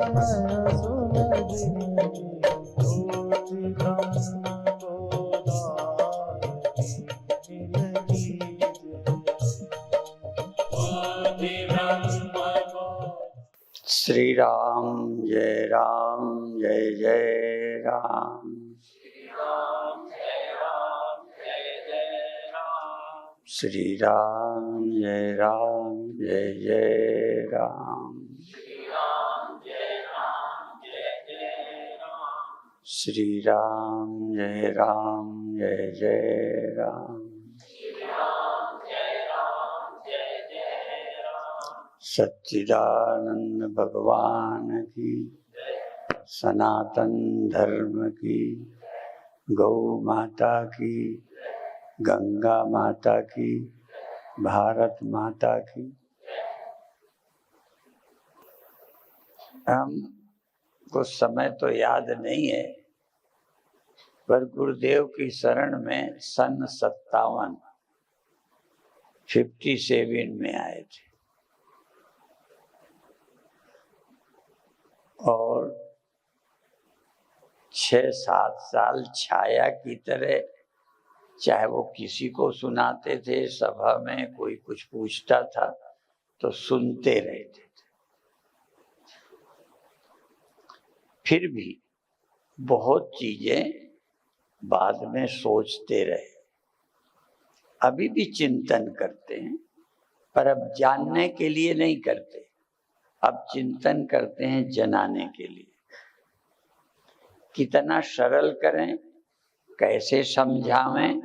नयन सुन कोटि ब्रह्म गोदावरी मिल श्री राम जय जय राम। श्री राम जय जय राम। श्री राम जय जय राम। सच्चिदानंद भगवान की, सनातन धर्म की, गौ माता की, गंगा माता की, भारत माता की। हम कुछ समय तो याद नहीं है, पर गुरुदेव की शरण में सन 57 में आए थे और 6-7 साल छाया की तरह, चाहे वो किसी को सुनाते थे, सभा में कोई कुछ पूछता था तो सुनते रहते थे। फिर भी बहुत चीजें बाद में सोचते रहे। अभी भी चिंतन करते हैं, पर अब जानने के लिए नहीं करते, अब चिंतन करते हैं जनाने के लिए। कितना सरल करें, कैसे समझावें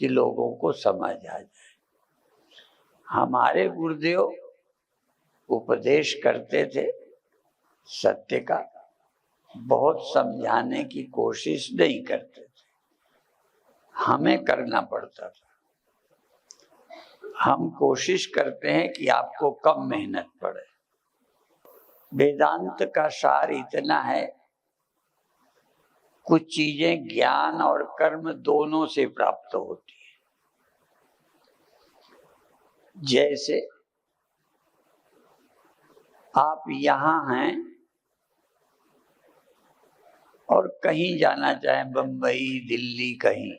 कि लोगों को समझ आ जाए। हमारे गुरुदेव उपदेश करते थे सत्य का, बहुत समझाने की कोशिश नहीं करते थे, हमें करना पड़ता था। हम कोशिश करते हैं कि आपको कम मेहनत पड़े। वेदांत का सार इतना है, कुछ चीजें ज्ञान और कर्म दोनों से प्राप्त होती है। जैसे आप यहाँ हैं और कहीं जाना चाहें, बंबई, दिल्ली, कहीं,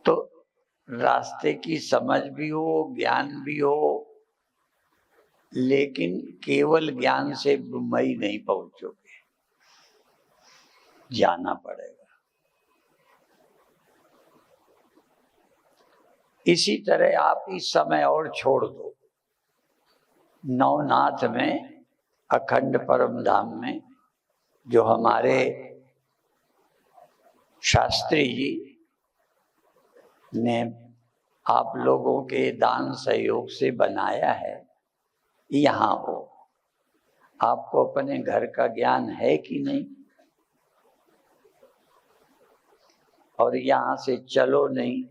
तो रास्ते की समझ भी हो, ज्ञान भी हो, लेकिन केवल ज्ञान से मुंबई नहीं पहुंचोगे, जाना पड़ेगा। इसी तरह आप इस समय और छोड़ दो। नवनाथ में, अखंड परम धाम में, जो हमारे शास्त्री जी ने आप लोगों के दान सहयोग से बनाया है, यहाँ हो। आपको अपने घर का ज्ञान है कि नहीं? और यहाँ से चलो नहीं,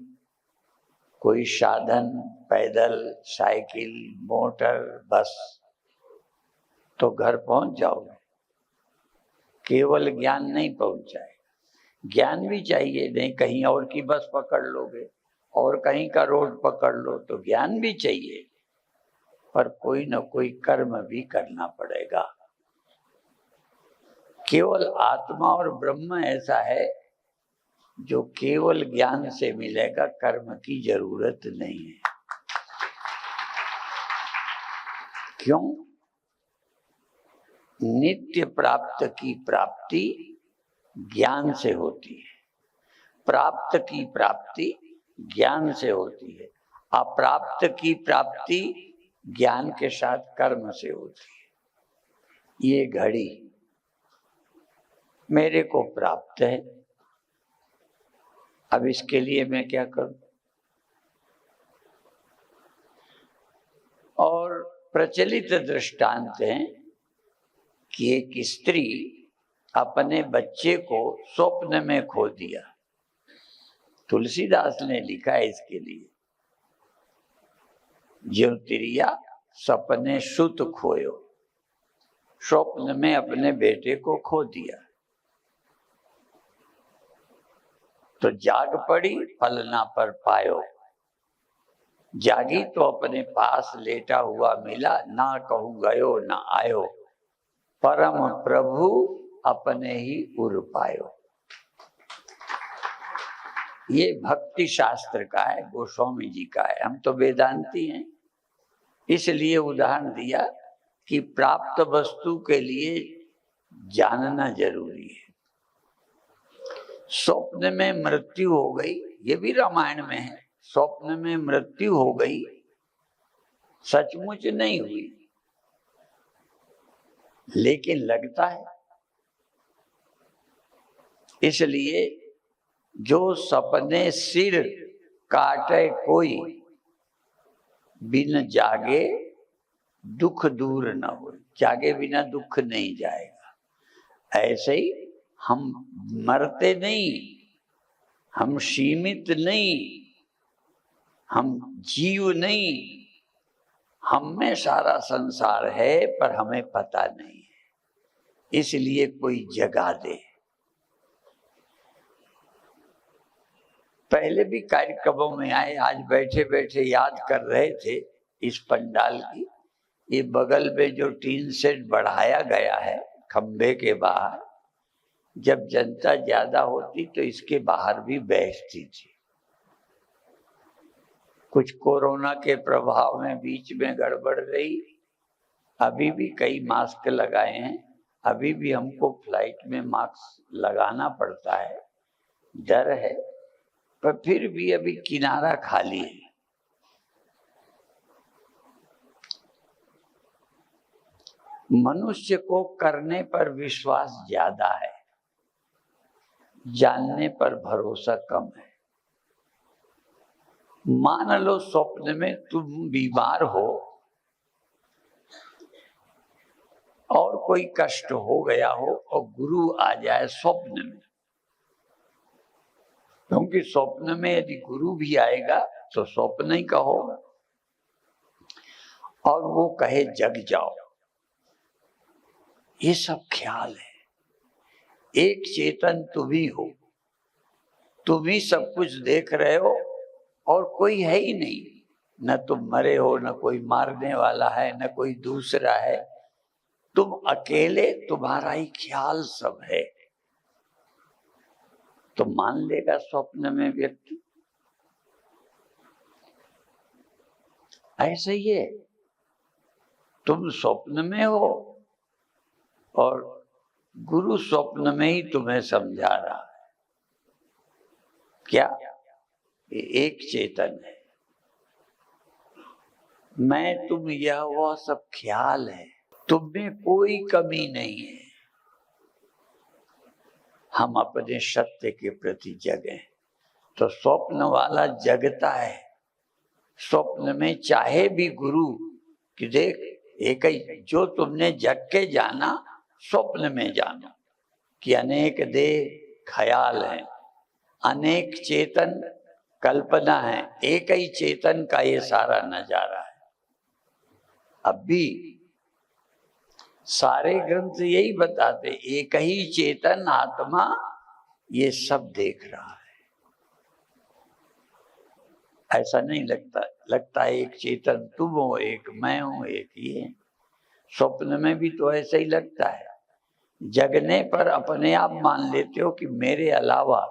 कोई साधन, पैदल, साइकिल, मोटर, बस, तो घर पहुंच जाओगे। केवल ज्ञान नहीं पहुंच जाएगा, ज्ञान भी चाहिए। नहीं कहीं और की बस पकड़ लोगे और कहीं का रोड पकड़ लो तो ज्ञान भी चाहिए, पर कोई न कोई कर्म भी करना पड़ेगा। केवल आत्मा और ब्रह्म ऐसा है जो केवल ज्ञान से मिलेगा, कर्म की जरूरत नहीं है। क्यों? नित्य प्राप्त की प्राप्ति ज्ञान से होती है, प्राप्त की प्राप्ति ज्ञान से होती है, अप्राप्त की प्राप्ति ज्ञान के साथ कर्म से होती है। ये घड़ी मेरे को प्राप्त है, अब इसके लिए मैं क्या करूं? और प्रचलित दृष्टांत है कि एक स्त्री अपने बच्चे को स्वप्न में खो दिया। तुलसीदास ने लिखा है इसके लिए, ज्यों तिरिया सपने सुत खोयो। स्वप्न में अपने बेटे को खो दिया तो जाग पड़ी, फल ना पर पायो। जागी तो अपने पास लेटा हुआ मिला, ना कहूँ गयो ना आयो, परम प्रभु अपने ही उर पायो। ये भक्ति शास्त्र का है, गोस्वामी जी का है। हम तो वेदांती हैं, इसलिए उदाहरण दिया कि प्राप्त वस्तु के लिए जानना जरूरी है। स्वप्न में मृत्यु हो गई, ये भी रामायण में है। स्वप्न में मृत्यु हो गई, सचमुच नहीं हुई, लेकिन लगता है। इसलिए जो सपने सिर काटे कोई, बिन जागे दुख दूर न हो। जागे बिना दुख नहीं जाएगा। ऐसे ही हम मरते नहीं, हम सीमित नहीं, हम जीव नहीं, हम में सारा संसार है पर हमें पता नहीं है। इसलिए कोई जगा दे। पहले भी कार्यक्रमों में आए, आज बैठे बैठे याद कर रहे थे इस पंडाल की। ये बगल में जो टीन सेट बढ़ाया गया है खंबे के बाहर, जब जनता ज्यादा होती तो इसके बाहर भी बैठती थी। कुछ कोरोना के प्रभाव में बीच में गड़बड़ रही। अभी भी कई मास्क लगाए हैं, अभी भी हमको फ्लाइट में मास्क लगाना पड़ता है, डर है, पर फिर भी अभी किनारा खाली है। मनुष्य को करने पर विश्वास ज्यादा है, जानने पर भरोसा कम है। मान लो स्वप्न में तुम बीमार हो और कोई कष्ट हो गया हो और गुरु आ जाए स्वप्न में, क्योंकि स्वप्न में यदि गुरु भी आएगा तो स्वप्न ही का होगा, और वो कहे जग जाओ। ये सब ख्याल है। एक चेतन तुम ही हो, तुम ही सब कुछ देख रहे हो और कोई है ही नहीं। न तुम मरे हो, न कोई मारने वाला है, न कोई दूसरा है। तुम अकेले, तुम्हारा ही ख्याल सब है। तो मान लेगा स्वप्न में व्यक्ति। ऐसे ही है, तुम स्वप्न में हो और गुरु स्वप्न में ही तुम्हें समझा रहा है। क्या? ये एक चेतन है। मैं तुम यह वह सब ख्याल है, तुम में कोई कमी नहीं है। हम अपने सत्य के प्रति जगें तो स्वप्न वाला जगता है। स्वप्न में चाहे भी गुरु कि देख एक ही, जो तुमने जग के जाना स्वप्न में जाना कि अनेक देह ख्याल है, अनेक चेतन कल्पना है, एक ही चेतन का ये सारा नजारा है। अब भी सारे ग्रंथ यही बताते, एक ही चेतन आत्मा ये सब देख रहा है। ऐसा नहीं लगता एक चेतन तुम हो, एक मैं हूं, एक ये। स्वप्न में भी तो ऐसा ही लगता है। जगने पर अपने आप मान लेते हो कि मेरे अलावा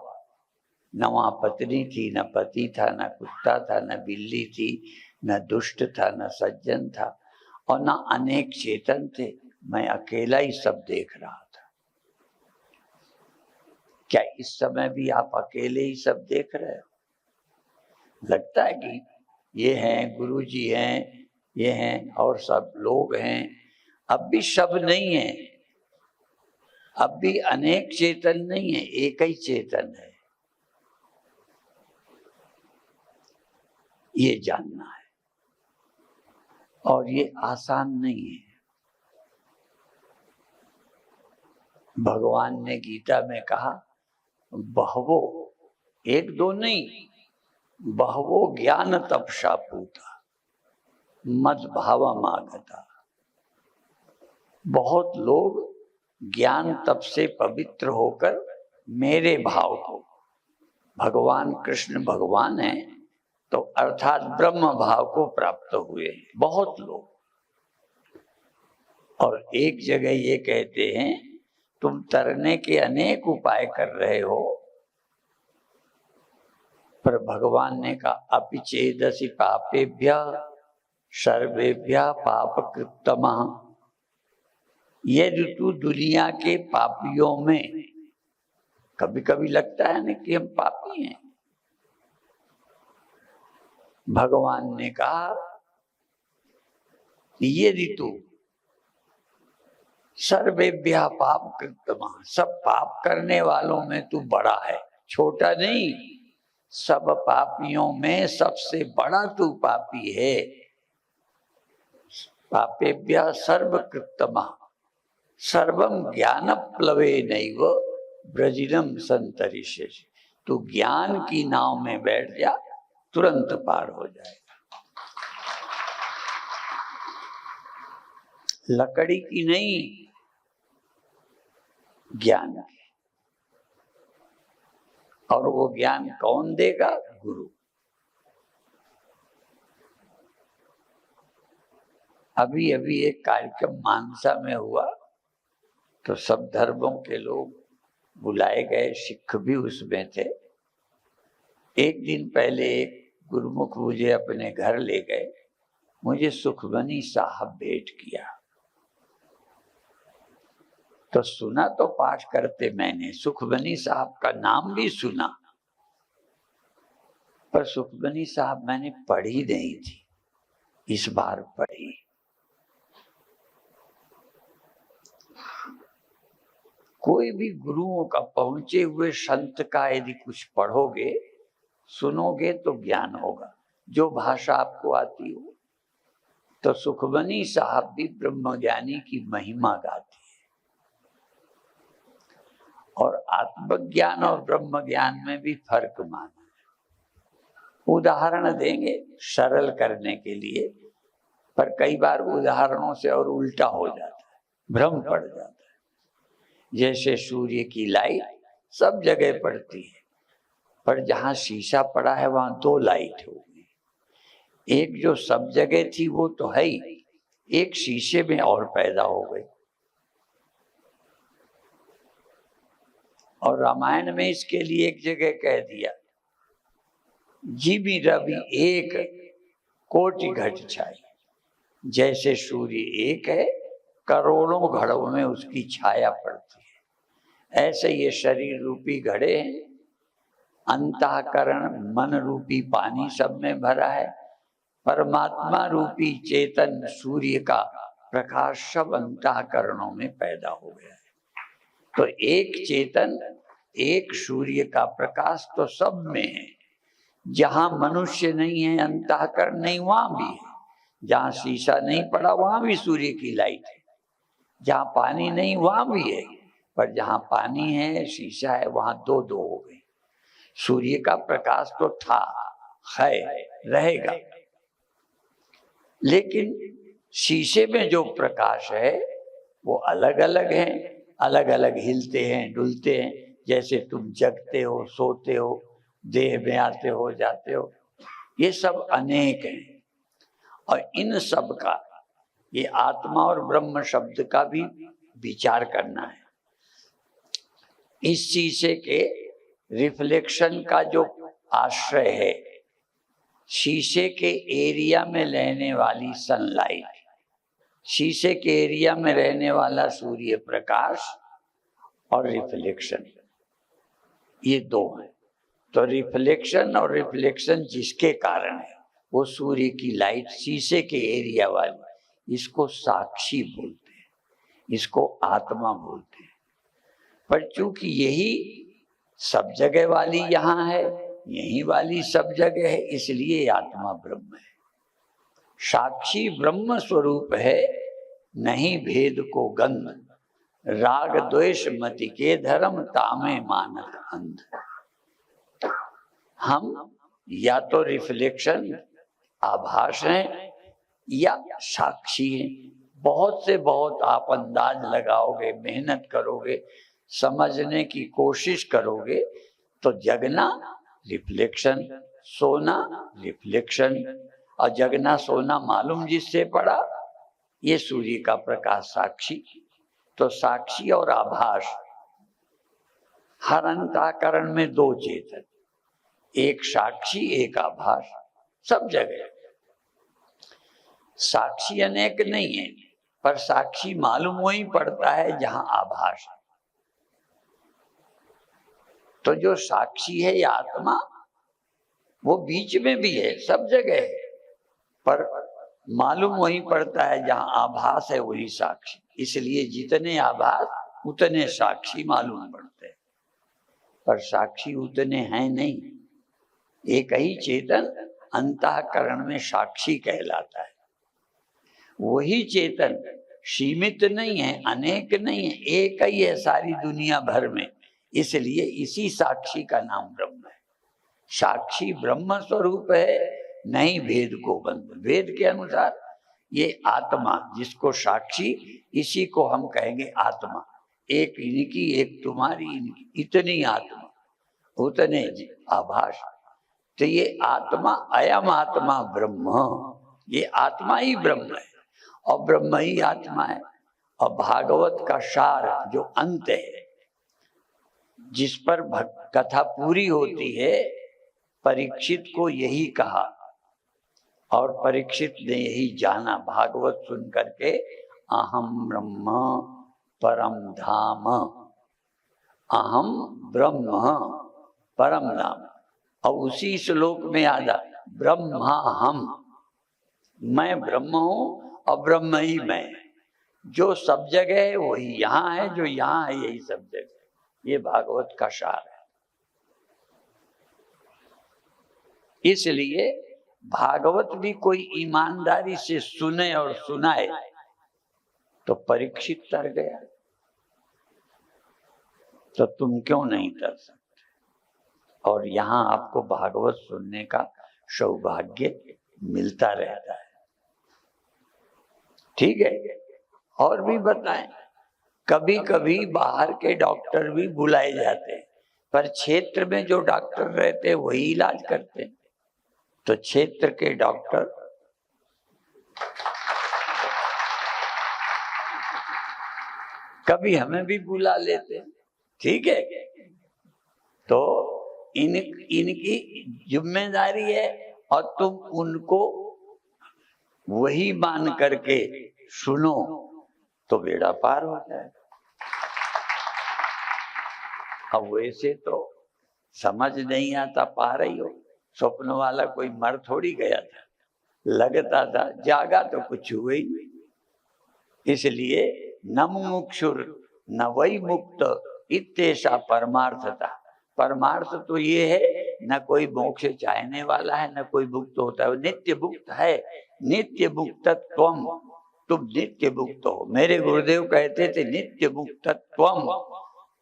न वहां पत्नी थी, न पति था, न कुत्ता था, न बिल्ली थी, न दुष्ट था, न सज्जन था, और न अनेक चेतन थे। मैं अकेला ही सब देख रहा था। क्या इस समय भी आप अकेले ही सब देख रहे हो? लगता है कि ये हैं, गुरु जी हैं, ये हैं और सब लोग हैं। अब भी सब नहीं है, अब भी अनेक चेतन नहीं है, एक ही चेतन है। ये जानना है, और ये आसान नहीं है। भगवान ने गीता में कहा, बहवो, एक दो नहीं, बहवो ज्ञान तपसा पूता मद भावमागता। बहुत लोग ज्ञान तप से पवित्र होकर मेरे भाव को, भगवान कृष्ण भगवान है, तो अर्थात ब्रह्म भाव को प्राप्त हुए बहुत लोग। और एक जगह ये कहते हैं, तुम तरने के अनेक उपाय कर रहे हो, पर भगवान ने कहा अपिचेदसि पापेभ्यः सर्वेभ्यः पापकृत्तमः। यदि तू दुनिया के पापियों में, कभी कभी लगता है ना कि हम पापी हैं, भगवान ने कहा यदि तू सर्वेभ्यः पापकृत्तमः, सब पाप करने वालों में तू बड़ा है, छोटा नहीं, सब पापियों में सबसे बड़ा तू पापी है। पापेभ्यः सर्वकृत्तमः सर्वं ज्ञानप्लवेनैव ब्रजिनम संतरिष्यसि। तू ज्ञान की नाव में बैठ जा, तुरंत पार हो जाएगा। लकड़ी की नहीं, ज्ञान की। और वो ज्ञान कौन देगा? गुरु। अभी अभी एक कार्यक्रम मानसा में हुआ, तो सब धर्मों के लोग बुलाए गए, सिख भी उसमें थे। एक दिन पहले एक गुरुमुख मुझे अपने घर ले गए, मुझे सुखमनी साहब भेंट किया। तो सुना तो पाठ करते मैंने, सुखमनी साहब का नाम भी सुना, पर सुखमनी साहब मैंने पढ़ी नहीं थी, इस बार पढ़ी। कोई भी गुरुओं का, पहुंचे हुए संत का यदि कुछ पढ़ोगे, सुनोगे तो ज्ञान होगा, जो भाषा आपको आती हो। तो सुखमनी साहब भी ब्रह्मज्ञानी की महिमा गाती है। और आत्मज्ञान और ब्रह्म ज्ञान में भी फर्क माना है। उदाहरण देंगे सरल करने के लिए, पर कई बार उदाहरणों से और उल्टा हो जाता है, भ्रम पड़ जाता है। जैसे सूर्य की लाइट सब जगह पड़ती है, पर जहां शीशा पड़ा है वहां दो लाइट होगी। एक जो सब जगह थी वो तो है ही, एक शीशे में और पैदा हो गई। और रामायण में इसके लिए एक जगह कह दिया, जीवी रवि एक कोटि घट छाई। जैसे सूर्य एक है, करोड़ों घड़ों में उसकी छाया पड़ती है, ऐसे ये शरीर रूपी घड़े हैं, अंतःकरण मन रूपी पानी सब में भरा है, परमात्मा रूपी चेतन सूर्य का प्रकाश सब अंतःकरणों में पैदा हो गया है। तो एक चेतन, एक सूर्य का प्रकाश तो सब में है। जहां मनुष्य नहीं है, अंतःकरण नहीं, वहां भी है। जहां शीशा नहीं पड़ा वहां भी सूर्य की लाइट है। जहां पानी नहीं वहां भी है, पर जहां पानी है, शीशा है, वहां दो दो हो गई। सूर्य का प्रकाश तो था, है, रहेगा, लेकिन शीशे में जो प्रकाश है वो अलग अलग है, अलग अलग हिलते हैं, डुलते हैं। जैसे तुम जगते हो, सोते हो, देह में आते हो, जाते हो, ये सब अनेक हैं। और इन सब का, ये आत्मा और ब्रह्म शब्द का भी विचार करना है। इस शीशे के रिफ्लेक्शन का जो आश्रय है, शीशे के एरिया में रहने वाली सनलाइट, शीशे के एरिया में रहने वाला सूर्य प्रकाश और रिफ्लेक्शन, ये दो हैं। तो रिफ्लेक्शन और रिफ्लेक्शन जिसके कारण है वो सूर्य की लाइट, शीशे के एरिया वाली, इसको साक्षी बोलते हैं, इसको आत्मा बोलते हैं। पर चूंकि यही सब जगह वाली यहाँ है, यही वाली सब जगह है, इसलिए आत्मा ब्रह्म है। साक्षी ब्रह्म स्वरूप है, नहीं भेद को गंध, राग द्वेष मति के धर्म तामे मानत अंध। हम या तो रिफ्लेक्शन, आभास हैं, या साक्षी हैं। बहुत से बहुत आप अंदाज लगाओगे, मेहनत करोगे, समझने की कोशिश करोगे, तो जगना रिफ्लेक्शन, सोना रिफ्लेक्शन, और जगना सोना मालूम जिससे पड़ा, ये सूर्य का प्रकाश साक्षी। तो साक्षी और आभास, हर अंतःकरण में दो चेतन, एक साक्षी एक आभास, सब जगह। साक्षी अनेक नहीं है, पर साक्षी मालूम वही पड़ता है जहां आभास। तो जो साक्षी है ये आत्मा, वो बीच में भी है, सब जगह है, पर मालूम वही पड़ता है जहां आभास है, वही साक्षी। इसलिए जितने आभास उतने साक्षी मालूम पड़ते हैं, पर साक्षी उतने हैं नहीं। एक ही चेतन अंतःकरण में साक्षी कहलाता है। वही चेतन सीमित नहीं है, अनेक नहीं है, एक ही है सारी दुनिया भर में। इसलिए इसी साक्षी का नाम ब्रह्म है। साक्षी ब्रह्म स्वरूप है, नहीं भेद को बंद। वेद के अनुसार ये आत्मा जिसको साक्षी, इसी को हम कहेंगे आत्मा। एक इनकी एक तुम्हारी, इनकी इतनी आत्मा उतने आभास। तो ये आत्मा, अयम आत्मा ब्रह्म, ये आत्मा ही ब्रह्म है और ब्रह्म ही आत्मा है। और भागवत का सार जो अंत है, जिस पर कथा पूरी होती है, परीक्षित को यही कहा और परीक्षित ने यही जाना भागवत सुन करके, अहम ब्रह्म परम धाम, अहम ब्रह्म परम धाम। और उसी श्लोक में याद आ, ब्रह्मा हम, मैं ब्रह्म हूं और ब्रह्म ही मैं। जो सब जगह है वही यहाँ है, जो यहाँ है यही सब जगह। ये भागवत का सार है। इसलिए भागवत भी कोई ईमानदारी से सुने और सुनाए तो परीक्षित तर गया, तो तुम क्यों नहीं तर सकते। और यहाँ आपको भागवत सुनने का सौभाग्य मिलता रहता है। ठीक है, और भी बताएं। कभी कभी बाहर के डॉक्टर भी बुलाए जाते हैं, पर क्षेत्र में जो डॉक्टर रहते हैं वही इलाज करते हैं। तो क्षेत्र के डॉक्टर कभी हमें भी बुला लेते हैं। ठीक है, तो इनकी जिम्मेदारी है और तुम उनको वही मान करके सुनो तो बेड़ा पार हो जाए। अब वैसे तो समझ नहीं आता, पा रही हो, स्वप्न वाला कोई मर थोड़ी गया था, लगता था, जागा तो कुछ हुआ ही नहीं। इसलिए न मुमुक्षुर न वही मुक्त इत्येषा परमार्थता। परमार्थ तो ये है, न कोई मोक्ष चाहने वाला है, न कोई मुक्त होता है, वो नित्य मुक्त है। नित्य मुक्तत्वम, तुम नित्य मुक्त हो। मेरे गुरुदेव कहते थे नित्य मुक्तत्वम,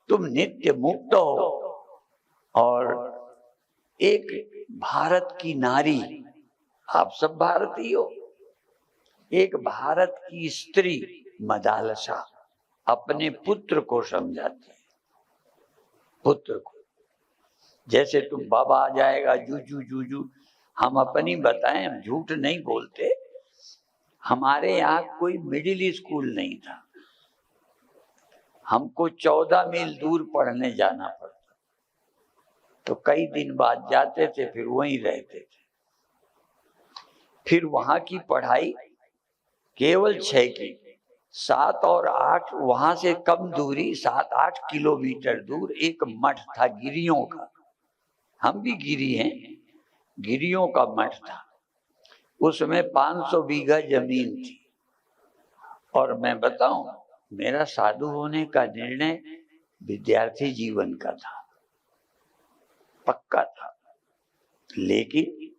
तुम नित्य मुक्त हो। और एक भारत की नारी, आप सब भारतीय हो, एक भारत की स्त्री मदालसा अपने पुत्र को समझाती है। पुत्र को, जैसे तुम बाबा आ जाएगा जूजू जूजू, हम अपनी बताएं, हम झूठ नहीं बोलते। हमारे यहाँ कोई मिडिल स्कूल नहीं था, हमको 14 मील दूर पढ़ने जाना पड़ता। तो कई दिन बाद जाते थे, फिर वहीं रहते थे। फिर वहां की पढ़ाई केवल 6 की, 7 और 8 वहां से कम दूरी, 7-8 किलोमीटर दूर एक मठ था गिरियों का। हम भी गिरी हैं, गिरियों का मठ था। उसमें 500 बीघा जमीन थी। और मैं बताऊं, मेरा साधु होने का निर्णय विद्यार्थी जीवन का था, पक्का था। लेकिन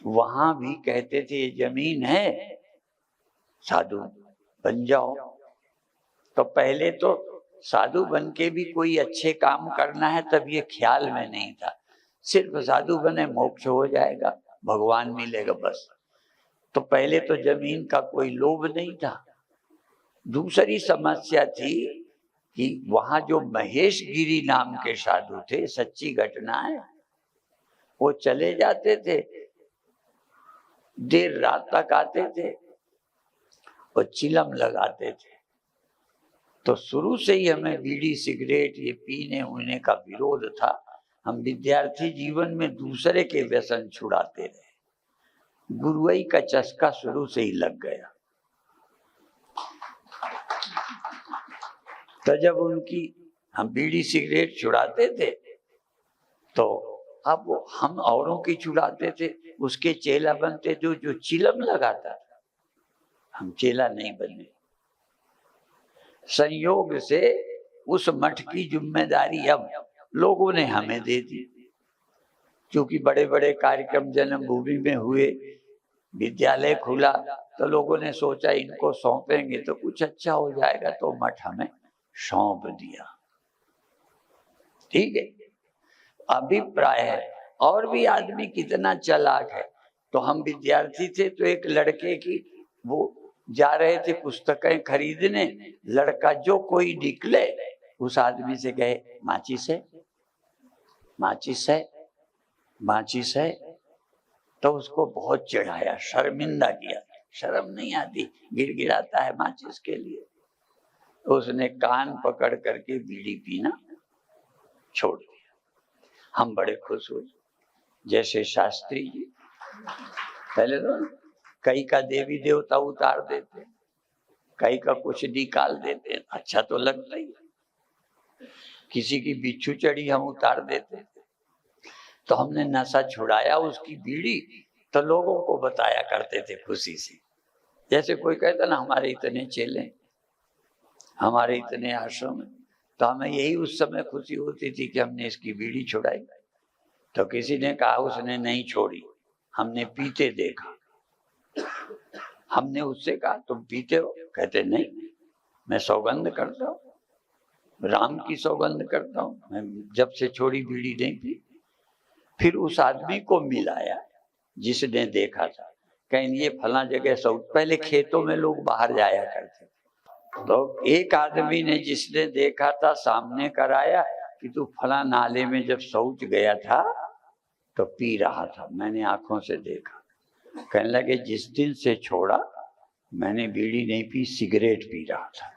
वहां भी कहते थे ये जमीन है, साधु बन जाओ। तो पहले तो साधु बन के भी कोई अच्छे काम करना है, तब ये ख्याल में नहीं था। सिर्फ साधु बने मोक्ष हो जाएगा, भगवान मिलेगा, बस। तो पहले तो जमीन का कोई लोभ नहीं था। दूसरी समस्या थी कि वहां जो महेश गिरी नाम के साधु थे, सच्ची घटना है, वो चले जाते थे, देर रात तक आते थे और चिलम लगाते थे। तो शुरू से ही हमें बीड़ी सिगरेट ये पीने उने का विरोध था। हम विद्यार्थी जीवन में दूसरे के व्यसन छुड़ाते रहे। गुरुआई का चस्का शुरू से ही लग गया। तो जब उनकी हम बीड़ी सिगरेट छुड़ाते थे तो अब वो हम औरों की छुड़ाते थे, उसके चेला बनते थे जो चिलम लगाता था। हम चेला नहीं बने। संयोग से उस मठ की जिम्मेदारी अब लोगों ने हमें दे दी। क्योंकि बड़े बड़े कार्यक्रम जन्मभूमि में हुए, विद्यालय खुला, तो लोगों ने सोचा इनको सौंपेंगे तो कुछ अच्छा हो जाएगा, तो मठ हमें सौंप दिया। ठीक है, अभिप्राय है। और भी आदमी कितना चालाक है। तो हम विद्यार्थी थे तो एक लड़के की वो जा रहे थे पुस्तकें खरीदने, लड़का जो कोई निकले उस आदमी से कहे माचिस है, माचिस है, माचिस है। तो उसको बहुत चिढ़ाया, शर्मिंदा किया। शर्म नहीं आती, गिड़गिड़ाता है माचिस के लिए। तो उसने कान पकड़ करके बीड़ी पीना छोड़ दिया। हम बड़े खुश हुए। जैसे शास्त्री जी पहले तो कई का देवी देवता उतार देते, कई का कुछ निकाल देते, अच्छा तो लगता ही। किसी की बिच्छू चढ़ी हम उतार देते थे। तो हमने नशा छुड़ाया उसकी बीड़ी, तो लोगों को बताया करते थे खुशी से। जैसे कोई कहता ना हमारे इतने चेले, हमारे इतने आश्रम है, तो हमें यही उस समय खुशी होती थी कि हमने इसकी बीड़ी छुड़ाई। तो किसी ने कहा उसने नहीं छोड़ी, हमने पीते देखा। हमने उससे कहा तुम पीते हो? कहते नहीं, मैं सौगंध करता हूँ, राम की सौगंध करता हूँ, मैं जब से छोड़ी बीड़ी नहीं पी। फिर उस आदमी को मिलाया जिसने देखा था, कहीं ये फला जगह शौच, पहले खेतों में लोग बाहर जाया करते, तो एक आदमी ने जिसने देखा था सामने कराया कि तू फला नाले में जब शौच गया था तो पी रहा था, मैंने आंखों से देखा। कहने लगे जिस दिन से छोड़ा मैंने बीड़ी नहीं पी, सिगरेट पी रहा था।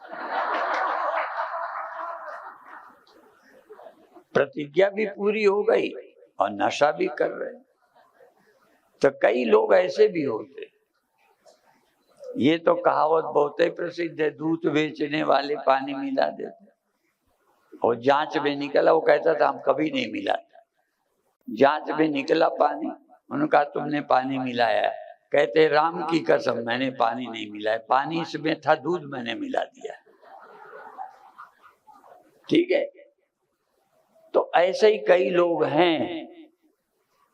प्रतिज्ञा भी पूरी हो गई और नशा भी कर रहे। तो कई लोग ऐसे भी होते। ये तो कहावत बहुत ही प्रसिद्ध है, दूध बेचने वाले पानी मिला देते। और जांच में निकला, वो कहता था हम कभी नहीं मिलाते। जांच में निकला पानी, उन्होंने कहा तुमने पानी मिलाया? कहते राम की कसम मैंने पानी नहीं मिलाया, पानी इसमें था, दूध मैंने मिला दिया। ठीक है, तो ऐसे ही कई लोग हैं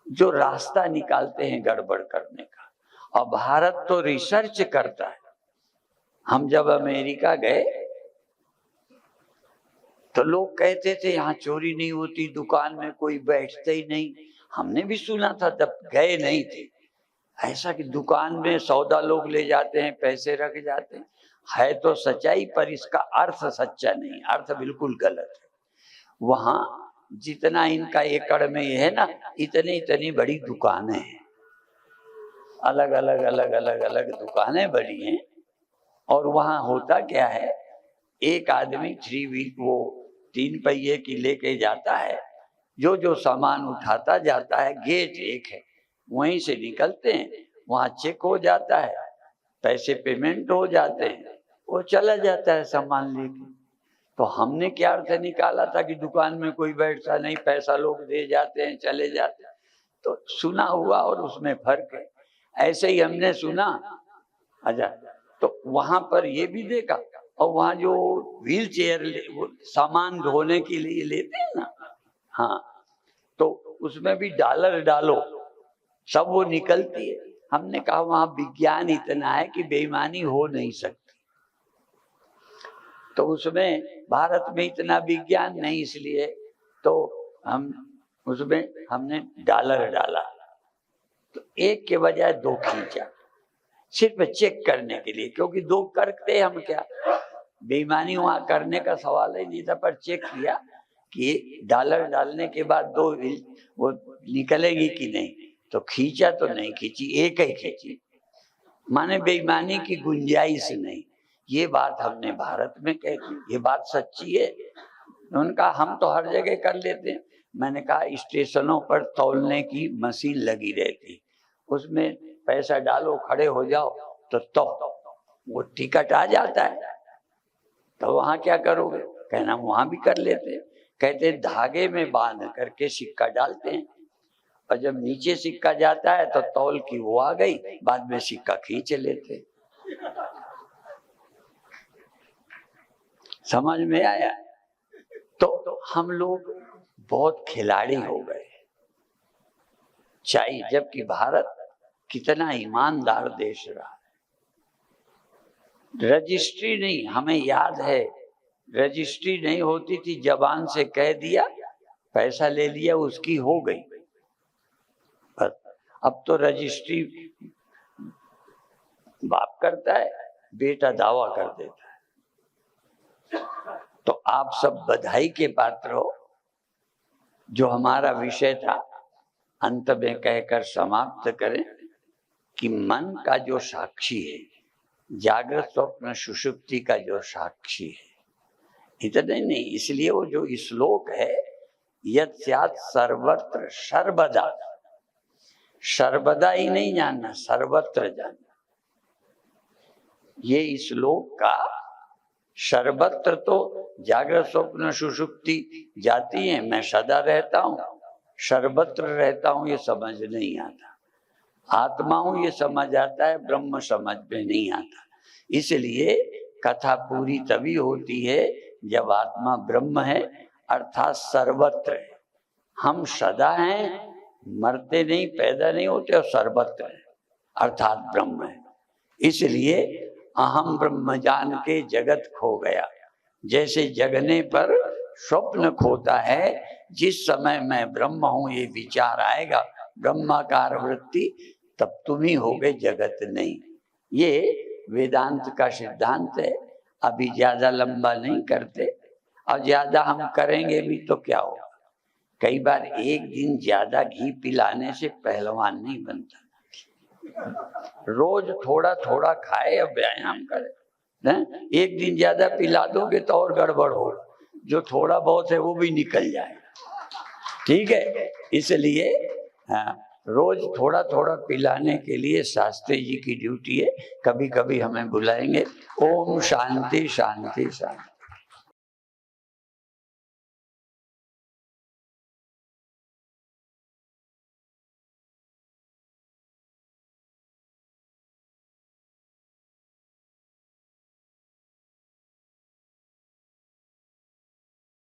जो रास्ता निकालते हैं गड़बड़ करने का। और भारत तो रिसर्च करता है। हम जब अमेरिका गए तो लोग कहते थे यहाँ चोरी नहीं होती, दुकान में कोई बैठते ही नहीं। हमने भी सुना था, जब गए नहीं थे, ऐसा कि दुकान में सौदा लोग ले जाते हैं, पैसे रख जाते हैं। है तो सच्चाई, पर इसका अर्थ सच्चा नहीं, अर्थ बिल्कुल गलत है। वहां जितना इनका एकड़ में ये है ना, इतनी इतनी बड़ी दुकानें हैं, अलग अलग अलग अलग अलग दुकानें बड़ी हैं। और वहां होता क्या है, एक आदमी 3 व्हील वो 3 पहिए की लेके जाता है, जो जो सामान उठाता जाता है, गेट एक है वहीं से निकलते हैं, वहां चेक हो जाता है, पैसे पेमेंट हो जाते हैं, वो चला जाता है सामान लेके। तो हमने क्या अर्थ निकाला था कि दुकान में कोई बैठता नहीं, पैसा लोग दे जाते हैं, चले जाते हैं। तो सुना हुआ और उसमें फर्क है। ऐसे ही हमने सुना। अच्छा, तो वहां पर ये भी देखा। और वहां जो व्हील चेयर सामान ढोने के लिए लेते हैं ना, हाँ, तो उसमें भी डॉलर डालो, सब वो निकलती है। हमने कहा वहां विज्ञान इतना है कि बेईमानी हो नहीं सकती। तो उसमें भारत में इतना विज्ञान नहीं, इसलिए तो हम उसमें हमने डॉलर डाला। तो एक के बजाय 2 खींचा, सिर्फ चेक करने के लिए, क्योंकि 2 करते हम क्या, बेईमानी वहां करने का सवाल ही नहीं था, पर चेक किया कि डॉलर डालने के बाद दो वो निकलेगी कि नहीं, तो खींचा तो नहीं खींची, एक ही खींची, माने बेईमानी की गुंजाइश नहीं। ये बात हमने भारत में कह दी, ये बात सच्ची है। उनका हम तो हर जगह कर लेते हैं। मैंने कहा स्टेशनों पर तौलने की मशीन लगी रहती, उसमें पैसा डालो खड़े हो जाओ तो वो टिकट आ जाता है, तो वहां क्या करोगे? कहना वहां भी कर लेते। कहते धागे में बांध करके सिक्का डालते हैं, और जब नीचे सिक्का जाता है तो तौल की वो आ गई, बाद में सिक्का खींच लेते। समझ में आया? तो हम लोग बहुत खिलाड़ी हो गए चाहिए, जबकि भारत कितना ईमानदार देश रहा। रजिस्ट्री नहीं, हमें याद है रजिस्ट्री नहीं होती थी, जबान से कह दिया, पैसा ले लिया, उसकी हो गई बस। अब तो रजिस्ट्री बाप करता है, बेटा दावा कर देता है। तो आप सब बधाई के पात्र हो। जो हमारा विषय था अंत में कहकर समाप्त करें कि मन का जो साक्षी है, जागृत स्वप्न सुषुप्ति का जो साक्षी है, इतने नहीं, इसलिए वो जो श्लोक है यत् स्यात् सर्वत्र सर्वदा, सर्वदा ही नहीं जानना, सर्वत्र जानना। ये श्लोक का सर्वत्र तो जागृत स्वप्न सुषुप्ति जाती है, मैं सदा रहता हूँ, सर्वत्र रहता हूँ, ये समझ नहीं आता। आत्मा हूँ ये समझ आता है, ब्रह्म समझ में नहीं आता। इसलिए कथा पूरी तभी होती है जब आत्मा ब्रह्म है, अर्थात सर्वत्र है। हम सदा हैं, मरते नहीं, पैदा नहीं होते, और सर्वत्र है अर्थात ब्रह्म है। इसलिए अहम ब्रह्म जान के जगत खो गया। जैसे जगने पर स्वप्न खोता है, जिस समय मैं ब्रह्म हूं ये विचार आएगा, ब्रह्माकार वृत्ति, तब तुम ही हो गए, जगत नहीं। ये वेदांत का सिद्धांत है। अभी ज्यादा लंबा नहीं करते, और ज्यादा हम करेंगे भी तो क्या होगा। कई बार एक दिन ज्यादा घी पिलाने से पहलवान नहीं बनता। रोज थोड़ा थोड़ा खाए और व्यायाम करे। एक दिन ज्यादा पिला दोगे तो और गड़बड़ होगा, जो थोड़ा बहुत है वो भी निकल जाएगा। ठीक है, इसलिए रोज थोड़ा थोड़ा पिलाने के लिए शास्त्री जी की ड्यूटी है। कभी कभी हमें बुलाएंगे। ओम शांति शांति शांति।